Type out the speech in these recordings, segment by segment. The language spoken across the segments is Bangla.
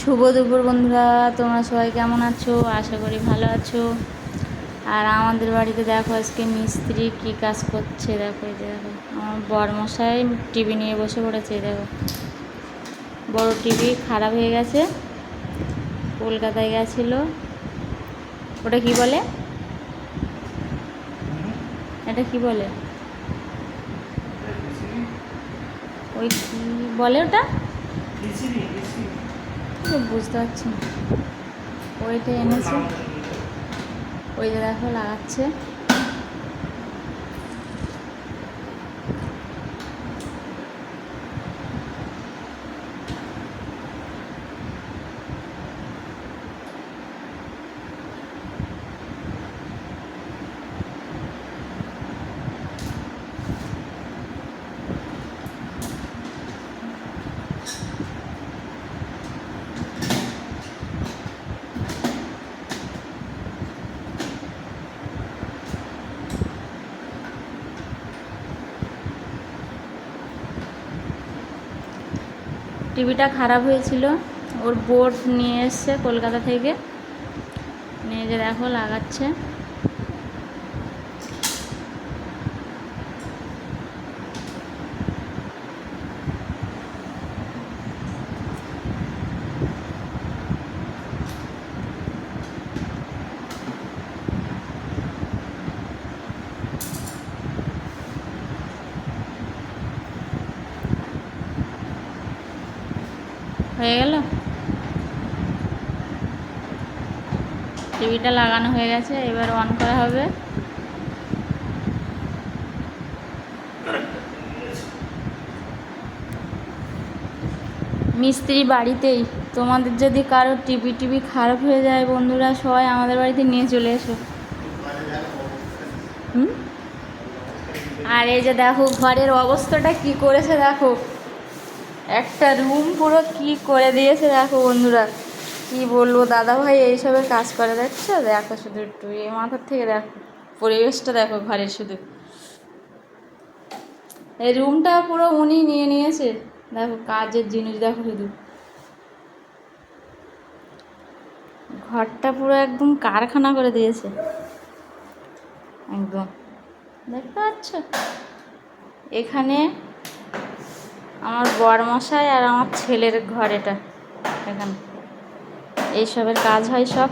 শুভ দুপুর বন্ধুরা, তোমরা সবাই কেমন আছো? আশা করি ভালো আছো। আর আমাদের বাড়িতে দেখো আজকে মিস্ত্রি কি কাজ করছে। দেখো এই যে দেখো আমার বরমশাই টিভি নিয়ে বসে পড়েছে। দেখো বড় টিভি খারাপ হয়ে গেছে, কলকাতায় গেছিল। ওটা কি বলে, এটা কি বলে, ওই কি বলে ওটা বুঝতে পারছি না। ওইটা এনেছে, ওই যে দেখো লাগাচ্ছে। টিভিটা খারাপ হয়েছিল, ওর বোর্ড নিয়ে এসছে কলকাতা থেকে, নিয়ে যে দেখো লাগাচ্ছে। হয়ে গেল, টিভিটা লাগানো হয়ে গেছে, এবার অন করা হবে। মিস্ত্রি বাড়িতেই। তোমাদের যদি কারো টিভি খারাপ হয়ে যায় বন্ধুরা, সবাই আমাদের বাড়িতে নিয়ে চলে এসো। আর এই যে দেখো ঘরের অবস্থাটা কি করেছে, দেখো একটা রুম পুরো কি করে দিয়েছে দেখো বন্ধুরা। কি বলবো, দাদা ভাই এইসবের কাজ করে, দেখছো? দেখো শুধু একটু এই মাথার থেকে দেখো পরিবেশটা, দেখো ঘরের শুধু এই রুমটা পুরো উনি নিয়ে নিয়েছে। দেখো কাজের জিনিস দেখো, শুধু ঘরটা পুরো একদম কারখানা করে দিয়েছে একদম, দেখতে পাচ্ছ? এখানে আমার বরমশাই আর আমার ছেলের ঘর, এটা এখানে এইসবের কাজ হয় সব।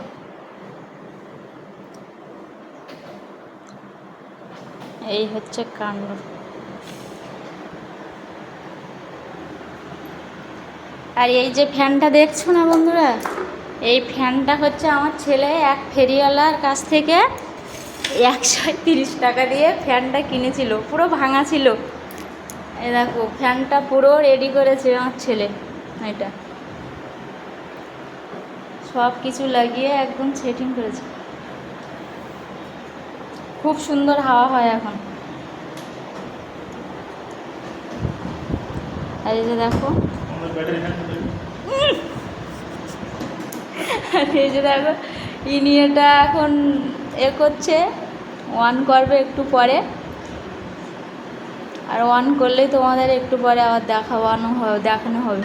এই হচ্ছে কাণ্ড। আর এই যে ফ্যানটা দেখছো না বন্ধুরা, এই ফ্যানটা হচ্ছে আমার ছেলে এক ফেরিওয়ালার কাছ থেকে 130 টাকা দিয়ে ফ্যানটা কিনেছিল, পুরো ভাঙা ছিল। এই দেখো ফ্যানটা পুরো রেডি করেছে আমার ছেলে, এটা সব কিছু লাগিয়ে একদম সেটিং করেছে। খুব সুন্দর হাওয়া হয় এখন। আর এই যে দেখো, এই যে দেখো ইনি এটা এখন করছে, অন করবে একটু পরে। আর অন করলেই তোমাদের একটু পরে আবার দেখানো হবে।